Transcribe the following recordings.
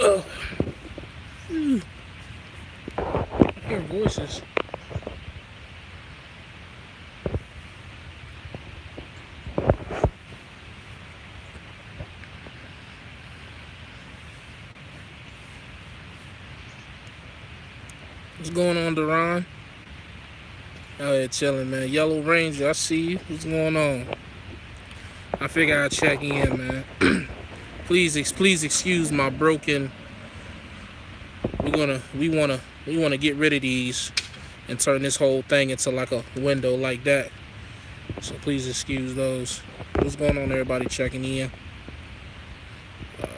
Ugh. I hear voices. What's going on, Deron? Oh, yeah, chilling, man. Yellow Ranger, I see you. What's going on? I figure I'd check in, man. Please excuse my broken. We wanna get rid of these and turn this whole thing into like a window like that. So please excuse those. What's going on, everybody checking in?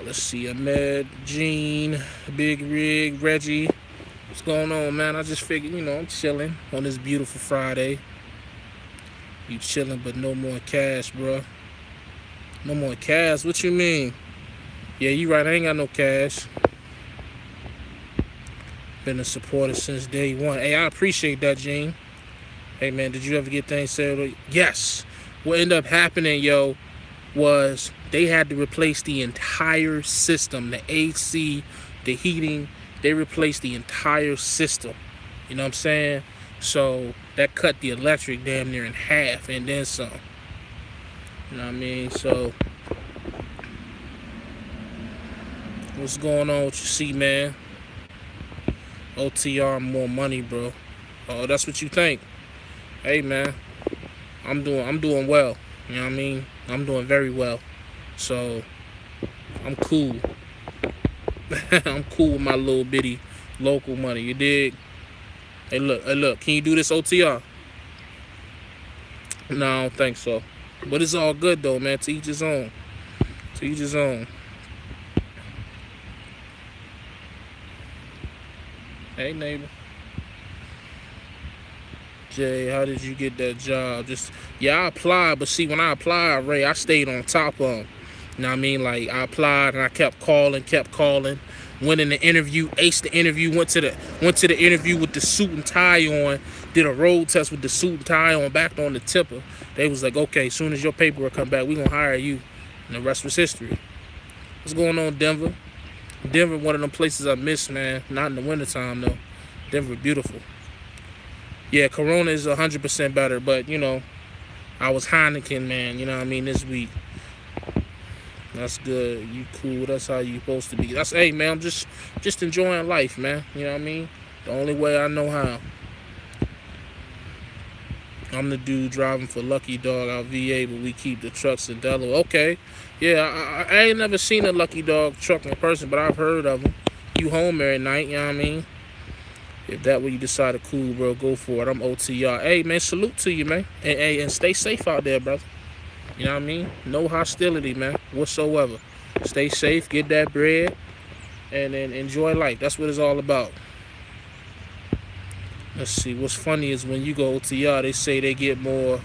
Let's see, Ahmed, Gene, Big Rig, Reggie. What's going on, man? I just figured, I'm chilling on this beautiful Friday. You chilling, but no more cash, bro. No more cash? What you mean? Yeah, you right. I ain't got no cash. Been a supporter since day one. Hey, I appreciate that, Gene. Hey, man, did you ever get things said? Yes. What ended up happening, yo, was they had to replace the entire system. The AC, the heating, they replaced the entire system. You know what I'm saying? So that cut the electric damn near in half and then some. You know what I mean? So what's going on with you, see, man? OTR more money, bro. Oh, that's what you think. Hey, man, I'm doing well. You know what I mean? I'm doing very well. So I'm cool. I'm cool with my little bitty local money. You dig? Hey, look. Can you do this OTR? No, I don't think so. But it's all good though, man. To each his own. To each his own. Hey, neighbor. Jay, how did you get that job? Yeah, I applied, but see, when I applied, Ray, I stayed on top of them. You know what I mean? Like, I applied and I kept calling. Went in the interview, aced the interview, went to the interview with the suit and tie on, did a road test with the suit and tie on, backed on the tipper. They was like, okay, as soon as your paperwork come back, we gonna hire you. And the rest was history. What's going on, Denver? Denver, one of them places I miss, man. Not in the wintertime, though. Denver, beautiful. Yeah, Corona is 100% better, but, I was Heineken, man, you know what I mean, this week. That's good. You cool. That's how you supposed to be. Hey, man, I'm just enjoying life, man. You know what I mean? The only way I know how. I'm the dude driving for Lucky Dog out VA, but we keep the trucks in Delaware. Okay. Yeah, I ain't never seen a Lucky Dog truck in person, but I've heard of them. You home every night, you know what I mean? If that what you decide to cool, bro, go for it. I'm OTR. Hey, man, salute to you, man. And stay safe out there, brother. You know what I mean? No hostility, man, whatsoever. Stay safe, get that bread, and then enjoy life. That's what it's all about. Let's see. What's funny is when you go OTR, they say they get more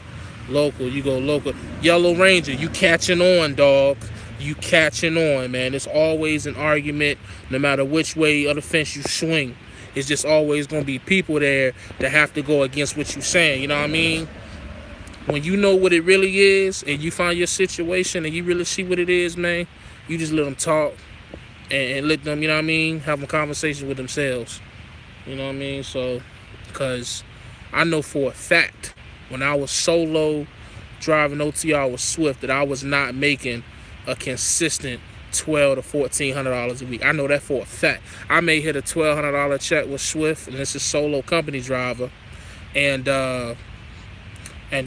local. You go local. Yellow Ranger, you catching on, dog. You catching on, man. It's always an argument, no matter which way of the fence you swing. It's just always going to be people there that have to go against what you're saying. You know what I mean? When you know what it really is and you find your situation and you really see what it is, man, you just let them talk and let them, you know what I mean, have a conversation with themselves. You know what I mean? So, because I know for a fact when I was solo driving OTR with Swift that I was not making a consistent $1,200 to $1,400 a week. I know that for a fact. I may hit a $1,200 check with Swift, and it's a solo company driver, and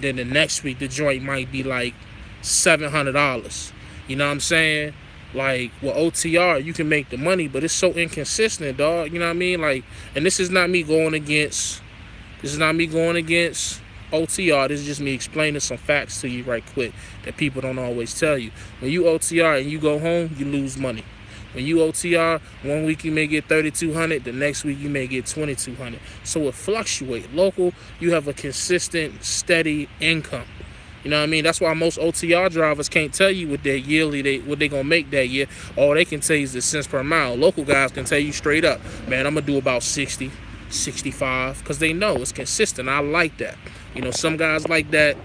then the next week the joint might be like $700. You know what I'm saying? Like with OTR, you can make the money, but it's so inconsistent, dog. You know what I mean? Like, and this is not me going against OTR. This is just me explaining some facts to you right quick that people don't always tell you. When you OTR and you go home, you lose money. When you OTR, one week you may get $3,200, the next week you may get $2,200. So it fluctuates. Local, you have a consistent, steady income. You know what I mean? That's why most OTR drivers can't tell you what their what they gonna make that year. All they can tell you is the cents per mile. Local guys can tell you straight up, man, I'm gonna do about 60, 65, because they know it's consistent. I like that. Some guys like that,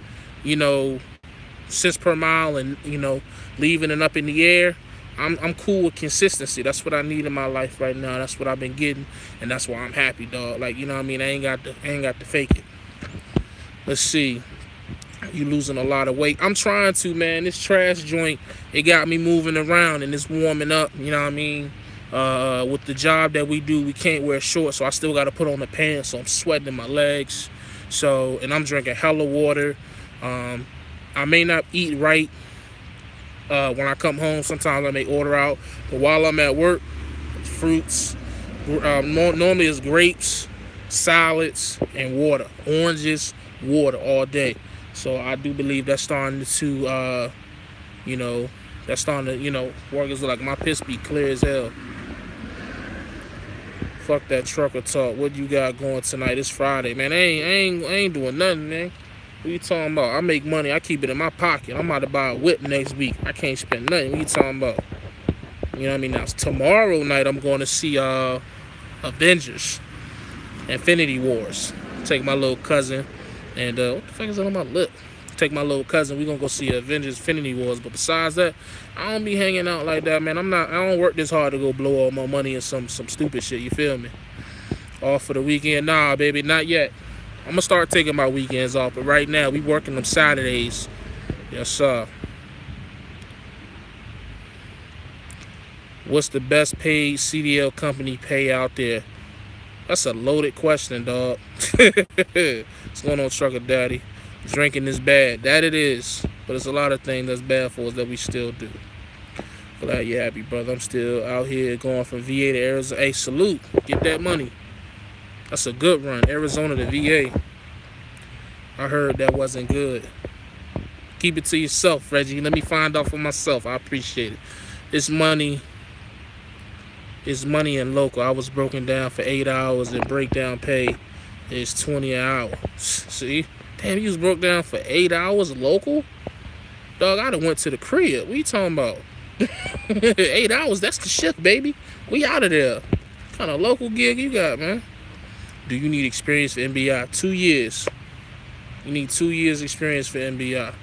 cents per mile and, leaving it up in the air. I'm cool with consistency. That's what I need in my life right now. That's what I've been getting, and that's why I'm happy, dog. Like, you know what I mean? I ain't got to fake it. Let's see. You losing a lot of weight. I'm trying to, man. This trash joint, it got me moving around and it's warming up. You know what I mean? With the job that we do, we can't wear shorts, so I still got to put on the pants. So I'm sweating in my legs. So, and I'm drinking hella water. I may not eat right when I come home. Sometimes I may order out, but while I'm at work, fruits. Normally it's grapes, salads, and water. Oranges, water all day. So I do believe that's starting to, that's starting to, work as like my piss be clear as hell. Fuck that trucker talk. What you got going tonight? It's Friday, man. I ain't doing nothing, man. What you talking about? I make money. I keep it in my pocket. I'm about to buy a whip next week. I can't spend nothing. What you talking about? You know what I mean? Now, tomorrow night, I'm going to see Avengers, Infinity Wars. Take my little cousin. And what the fuck is that on my lip? Take my little cousin. We're going to go see Avengers Infinity Wars. But besides that, I don't be hanging out like that, man. I don't work this hard to go blow all my money in some stupid shit. You feel me? Off for the weekend? Nah, baby, not yet. I'm going to start taking my weekends off. But right now, we working them Saturdays. Yes, sir. What's the best paid CDL company pay out there? That's a loaded question, dog. What's going on, Trucker Daddy? Drinking is bad. That it is. But it's a lot of things that's bad for us that we still do. Glad you're happy, brother. I'm still out here going from VA to Arizona. Hey, salute. Get that money. That's a good run. Arizona to VA. I heard that wasn't good. Keep it to yourself, Reggie. Let me find out for myself. I appreciate it. It's money. It's money in local. I was broken down for 8 hours and breakdown pay is $20 an hour. See? Damn, you was broke down for 8 hours local? Dog, I done went to the crib. What you talking about? 8 hours, that's the shift, baby. We out of there. What kind of local gig you got, man? Do you need experience for MBI? 2 years. You need 2 years experience for MBI.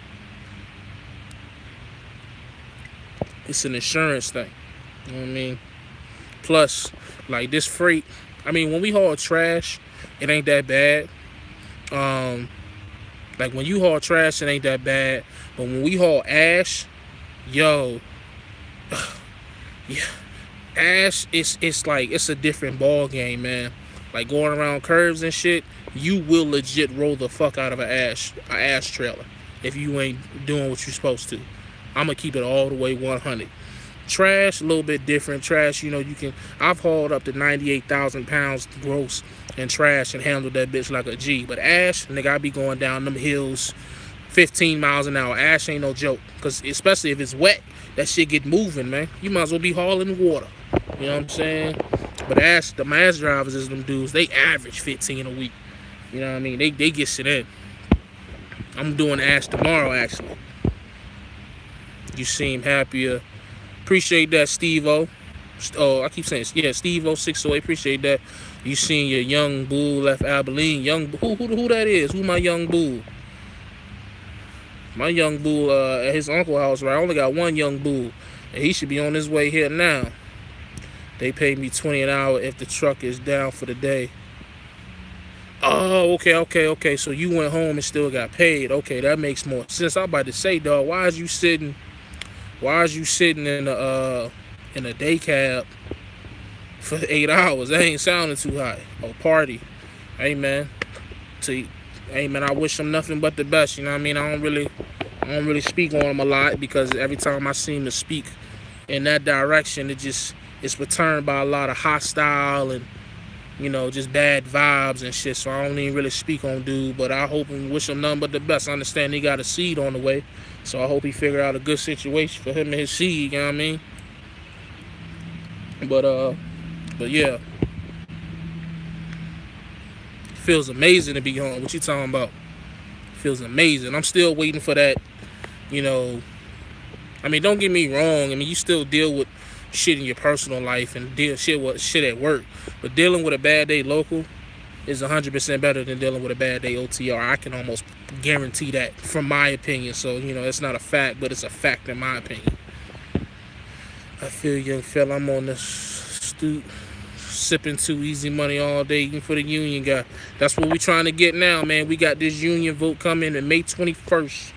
It's an insurance thing. You know what I mean? Plus, like this freight, I mean, when we haul trash, it ain't that bad. Like when you haul trash, it ain't that bad. But when we haul ash, yo, yeah, ash, it's like, it's a different ball game, man. Like going around curves and shit, you will legit roll the fuck out of an ash trailer if you ain't doing what you're supposed to. I'm gonna keep it all the way 100. Trash, a little bit different. Trash, I've hauled up to 98,000 pounds gross in trash and handled that bitch like a G. But ash, nigga, I be going down them hills 15 miles an hour. Ash ain't no joke. Because especially if it's wet, that shit get moving, man. You might as well be hauling water. You know what I'm saying? But ash, the mass drivers is them dudes. They average 15 a week. You know what I mean? They get shit in. I'm doing ash tomorrow, actually. You seem happier. Appreciate that, Steve-O. Oh, I keep saying, yeah, Steve-O 608. Appreciate that. You seen your young bull left Abilene. Who that is? Who my young bull? My young bull at his uncle's house, right? I only got one young bull, and he should be on his way here now. They paid me $20 an hour if the truck is down for the day. Oh, okay. So you went home and still got paid. Okay, that makes more sense. I'm about to say, dog, why is you sitting in a day cab for 8 hours? That ain't sounding too high. Oh, party. Hey, man. I wish him nothing but the best. You know what I mean? I don't really speak on him a lot because every time I seem to speak in that direction, it's returned by a lot of hostile and, just bad vibes and shit. So I don't even really speak on dude, but I hope and wish him nothing but the best. I understand he got a seed on the way, so I hope he figure out a good situation for him and his seed. You know what I mean? But yeah, feels amazing to be home. What you talking about? Feels amazing. I'm still waiting for that. I mean, don't get me wrong. I mean, you still deal with shit in your personal life and deal shit at work, but dealing with a bad day local is 100% better than dealing with a bad day OTR. I can almost guarantee that from my opinion. So it's not a fact, but it's a fact in my opinion. I feel young fella. I'm on this stoop, sipping too easy money all day, eating for the union guy. That's what we trying to get now, man. We got this union vote coming in May 21st.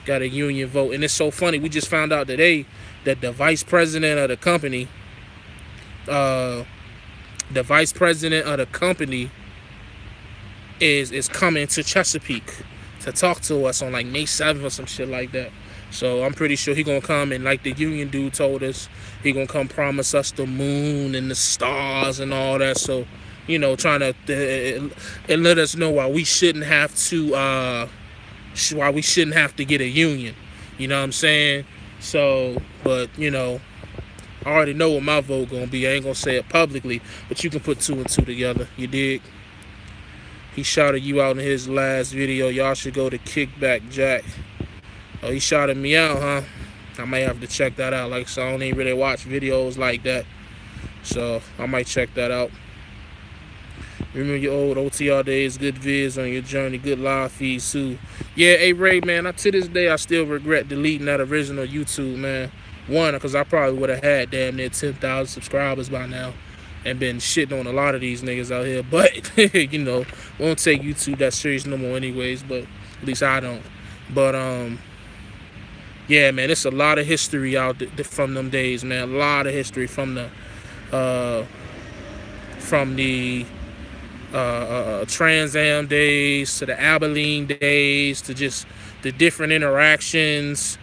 Got a union vote, and it's so funny. We just found out today that the vice president of the company, uh, is coming to Chesapeake to talk to us on like May 7th or some shit like that. So I'm pretty sure he gonna come, and like the union dude told us, he gonna come promise us the moon and the stars and all that. So, trying to and let us know why we shouldn't have to get a union. You know what I'm saying? So, but I already know what my vote gonna be. I ain't gonna say it publicly, but you can put two and two together. You dig? He shouted you out in his last video. Y'all should go to Kickback Jack. Oh, he shouted me out, huh? I might have to check that out. Like, so I don't even really watch videos like that. So I might check that out. Remember your old OTR days, good vids on your journey, good live feeds too. Yeah, hey Ray, man, to this day I still regret deleting that original YouTube, man. One, because I probably would have had damn near 10,000 subscribers by now and been shitting on a lot of these niggas out here. But, we don't take YouTube that serious no more anyways, but at least I don't. But, yeah, man, it's a lot of history out from them days, man. A lot of history from the Trans Am days to the Abilene days to just the different interactions,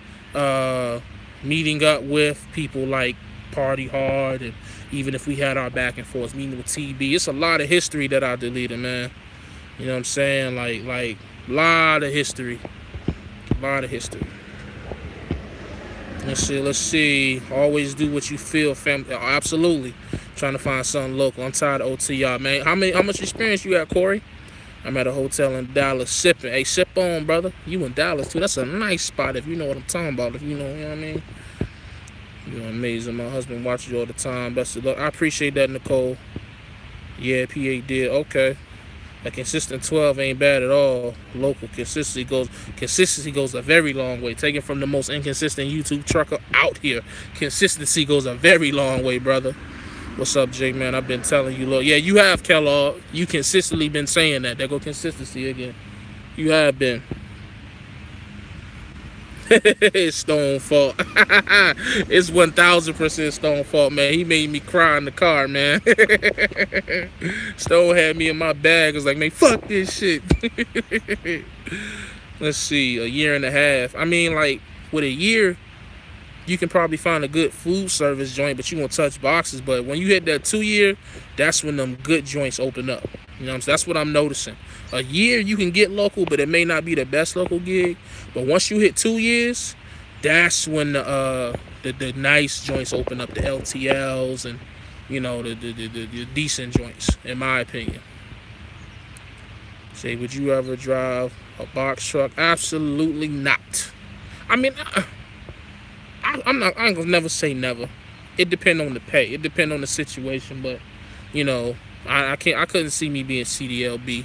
meeting up with people like Party Hard, and even if we had our back and forth, meeting with TB. It's a lot of history that I deleted, man. You know what I'm saying? Like a lot of history. A lot of history. Let's see. Always do what you feel, family. Absolutely. Trying to find something local. I'm tired of OTR, man. How much experience you got, Corey? I'm at a hotel in Dallas sipping. Hey, sip on, brother. You in Dallas, too. That's a nice spot if you know what I'm talking about. If you know what I mean. You're amazing. My husband watches you all the time. Best of luck. I appreciate that, Nicole. Yeah, PA did. Okay. A consistent 12 ain't bad at all. Local consistency goes a very long way. Taken from the most inconsistent YouTube trucker out here. Consistency goes a very long way, brother. What's up, Jake, man? I've been telling you, look. Yeah, you have, Kellogg. You consistently been saying that. There go consistency again. You have been. It's Stone fault. It's 1,000% Stone fault, man. He made me cry in the car, man. Stone had me in my bag. I was like, man, fuck this shit. Let's see, a year and a half. I mean, like, with a year, you can probably find a good food service joint, but you won't touch boxes. But when you hit that 2 year, that's when them good joints open up. You know what I'm saying? That's what I'm noticing. A year you can get local, but it may not be the best local gig. But once you hit 2 years, that's when the nice joints open up, the LTLs and the decent joints, in my opinion. Say, would you ever drive a box truck? Absolutely not. I mean, I ain't gonna never say never. It depends on the pay. It depends on the situation. But I couldn't see me being CDLB.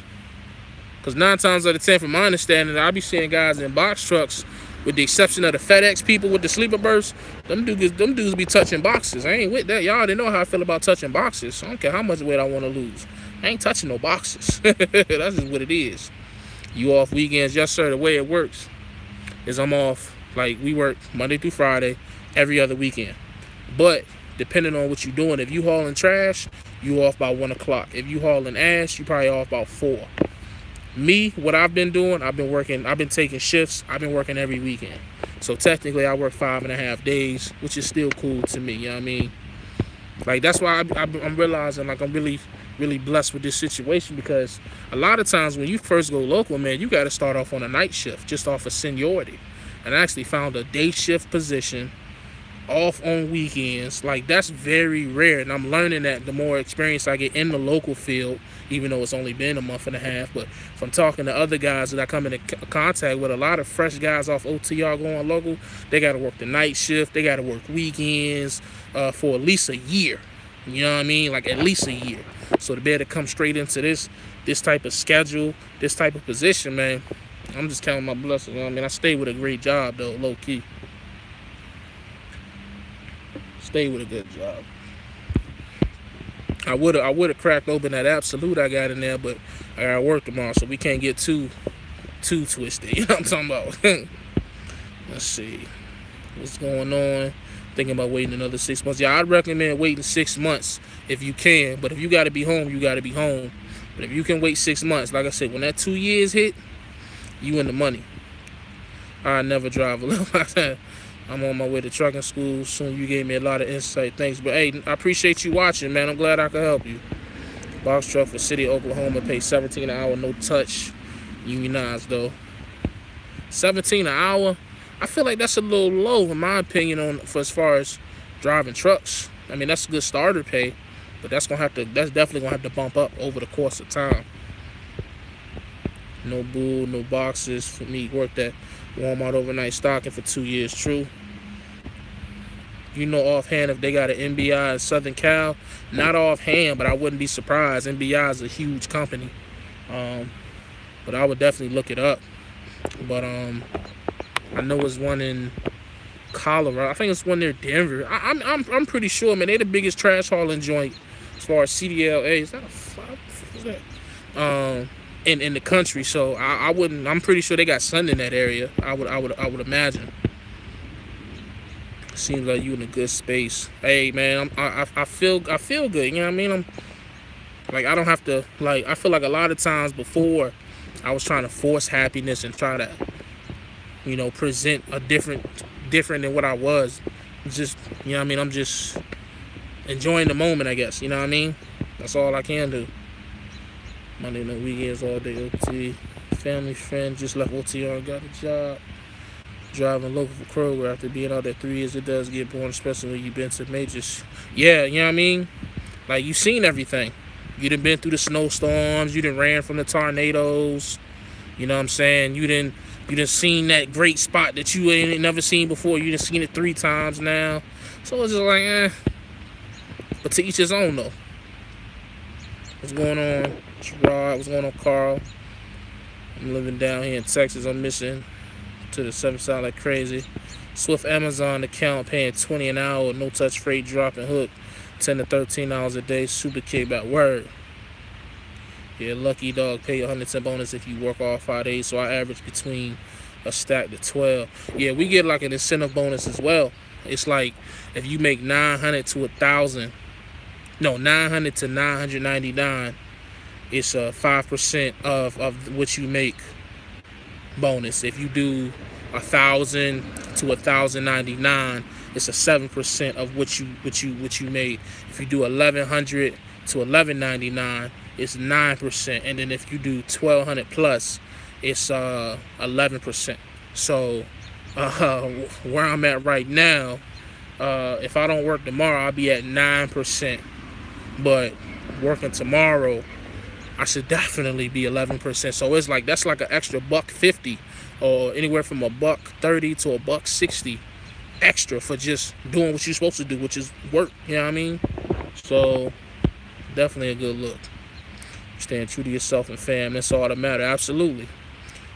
Because 9 times out of 10, from my understanding, I be seeing guys in box trucks, with the exception of the FedEx people with the sleeper berths. Them dudes be touching boxes. I ain't with that. Y'all already know how I feel about touching boxes. I don't care how much weight I want to lose. I ain't touching no boxes. That's just what it is. You off weekends? Yes, sir. The way it works is I'm off. Like, we work Monday through Friday, every other weekend. But depending on what you're doing, if you hauling trash, you off by 1 o'clock. If you hauling ash, you probably off about 4. Me, what I've been doing, I've been taking shifts. I've been working every weekend. So technically, I work 5.5 days, which is still cool to me. You know what I mean? Like, that's why I'm realizing, like, I'm really, really blessed with this situation, because a lot of times when you first go local, man, you got to start off on a night shift just off of seniority. And I actually found a day shift position off on weekends. Like, that's very rare, and I'm learning that the more experience I get in the local field, even though it's only been a month and a half. But from talking to other guys that I come into contact with, a lot of fresh guys off OTR going local, they got to work the night shift, they got to work weekends for at least a year. You know what I mean? Like, at least a year. So to be able to come straight into this type of schedule, this type of position, man, I'm just counting my blessings. You know what I mean? I stay with a great job, though, low key. Stay with a good job. I would have cracked open that Absolute I got in there, but I gotta work tomorrow, so we can't get too twisted. You know what I'm talking about? Let's see what's going on. Thinking about waiting another 6 months. Yeah, I'd recommend waiting 6 months if you can. But if you got to be home, you got to be home. But if you can wait 6 months, like I said, when that 2 years hit, you in the money. I never drive alone. I'm on my way to trucking school soon. You gave me a lot of insight. Thanks. But hey, I appreciate you watching, man. I'm glad I could help you. Box truck for City of Oklahoma, pay $17 an hour, no touch. Unionized though. $17 an hour. I feel like that's a little low in my opinion for as far as driving trucks. I mean, that's a good starter pay, but that's definitely gonna have to bump up over the course of time. No bull, no boxes for me. Worked at Walmart overnight stocking for 2 years. True. You know offhand if they got an MBI in Southern Cal? Not offhand, but I wouldn't be surprised. MBI is a huge company, but I would definitely look it up. But I know it's one in Colorado. I think it's one near Denver. I'm pretty sure, man. They're the biggest trash hauling joint as far as CDLA. Is that a flop? What is that? In the country. So I wouldn't. I'm pretty sure they got sun in that area. I would imagine. Seems like you in a good space. Hey, man. I feel good. You know what I mean? I'm like I don't have to like. I feel like a lot of times before I was trying to force happiness and try to, you know, present a different than what I was. Just, you know what I mean? I'm just enjoying the moment, I guess. You know what I mean? That's all I can do. Monday night weekends, all day OT. Family friend just left OTR and got a job. Driving local for Kroger after being out there 3 years. It does get boring, especially when you've been to majors. Yeah, you know what I mean? Like, you've seen everything. You done been through the snowstorms. You done ran from the tornadoes. You know what I'm saying? You done seen that great spot that you ain't never seen before. You done seen it 3 times now. So it's just like, But to each his own, though. What's going on, Gerard? What's going on, Carl? I'm living down here in Texas. I'm missing to the 7th side like crazy. Swift Amazon account paying $20 an hour. No touch freight dropping hook. 10 to 13 hours a day. Super kickback. Word. Yeah, lucky dog, pay 110 bonus if you work all 5 days. So I average between a stack to 12. Yeah, we get like an incentive bonus as well. It's like if you make 900 to 1,000, no, 900 to 999, it's a 5% of what you make bonus. If you do 1,000 to 1,099, it's a 7% of what you made. If you do 1,100 to 1,199, it's 9%, and then if you do 1,200 plus, it's 11%. So where I'm at right now, if I don't work tomorrow, I'll be at 9%. But working tomorrow, I should definitely be 11%. So it's like that's like an extra $1.50, or anywhere from $1.30 to $1.60 extra for just doing what you're supposed to do, which is work. You know what I mean? So definitely a good look. Staying true to yourself and fam, that's all that matters. Absolutely.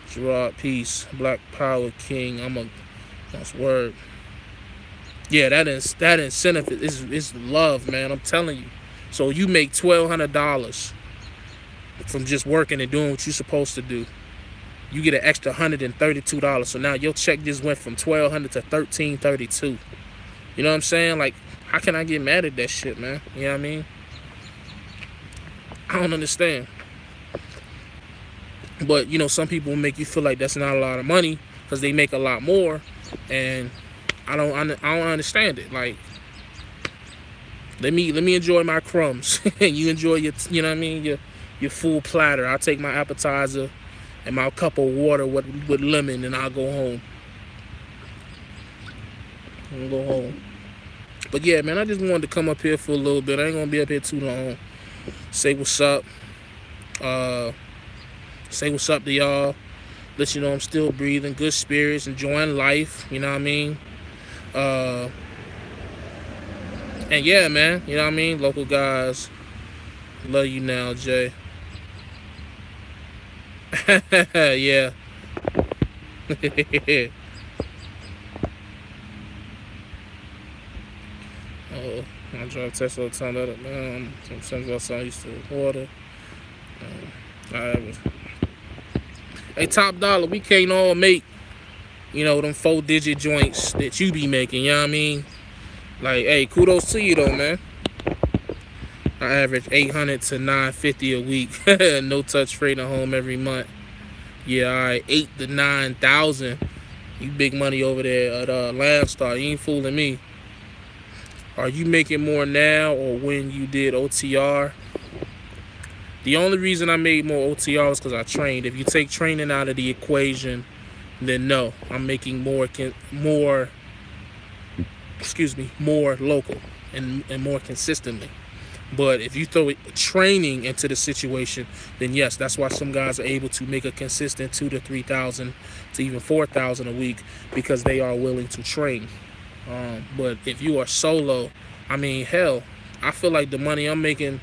Gerard, peace. Black Power King. That's word. Yeah, that incentive is love, man. I'm telling you. So you make $1,200 from just working and doing what you're supposed to do. You get an extra $132. So now your check just went from $1,200 to $1,332. You know what I'm saying? Like, how can I get mad at that shit, man? You know what I mean? I don't understand. But, you know, some people make you feel like that's not a lot of money because they make a lot more, and I don't understand it. Like, let me enjoy my crumbs and you enjoy your, you know what I mean, your full platter. I'll take my appetizer and my cup of water with lemon, and I'll go home. But yeah, man, I just wanted to come up here for a little bit. I ain't gonna be up here too long. Say what's up. Say what's up to y'all. Let you know I'm still breathing, good spirits, enjoying life. You know what I mean? And yeah, man. You know what I mean? Local guys. Love you now, Jay. Yeah. I drive Tesla a ton of it, man. From Central South East to Water. Hey, Top Dollar, we can't all make, them 4-digit joints that you be making, you know what I mean? Like, hey, kudos to you though, man. I average 800 to 950 a week. No touch freight at home every month. Yeah, all right, 8 to 9,000. You big money over there at Landstar. You ain't fooling me. Are you making more now or when you did OTR? The only reason I made more OTR is because I trained. If you take training out of the equation, then no, I'm making more local and more consistently. But if you throw training into the situation, then yes, that's why some guys are able to make a consistent 2,000 to 3,000 to even 4,000 a week, because they are willing to train. But if you are solo, I mean, hell, I feel like the money I'm making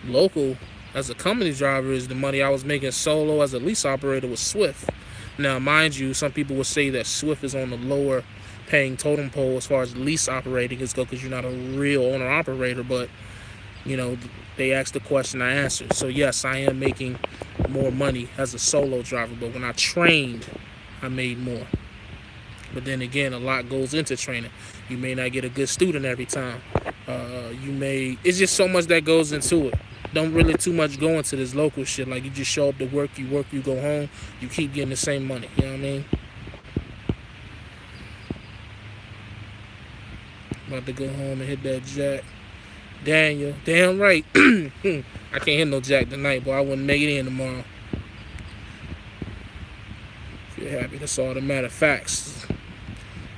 local as a company driver is the money I was making solo as a lease operator with Swift. Now, mind you, some people would say that Swift is on the lower paying totem pole as far as lease operating is go, because you're not a real owner operator, but they asked the question, I answered. So yes, I am making more money as a solo driver, but when I trained, I made more. But then again, a lot goes into training. You may not get a good student every time. It's just so much that goes into it. Don't really too much go into this local shit. Like, you just show up to work, you go home, you keep getting the same money. You know what I mean? About to go home and hit that jack. Daniel, damn right. I can't hit no jack tonight, but I wouldn't make it in tomorrow. If you're happy, that's all that matters. Facts.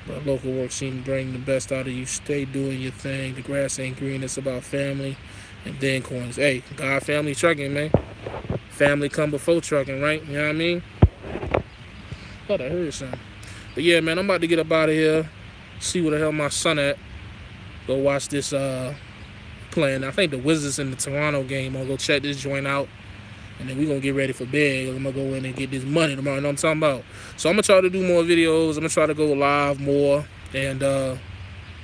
But local work seems to bring the best out of you. Stay doing your thing. The grass ain't green. It's about family and then coins. Hey, God family trucking, man. Family come before trucking, right? You know what I mean? Thought I heard something. But yeah, man, I'm about to get up out of here. See where the hell my son at. Go watch this playing. I think the Wizards in the Toronto game. I'll go check this joint out. And then we're going to get ready for bed. I'm going to go in and get this money tomorrow. You know what I'm talking about? So I'm going to try to do more videos. I'm going to try to go live more. And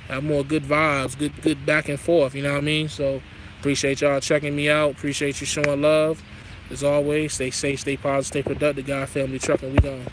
have more good vibes. Good back and forth. You know what I mean? So appreciate y'all checking me out. Appreciate you showing love. As always, stay safe, stay positive, stay productive. God Family Trucking. We gone.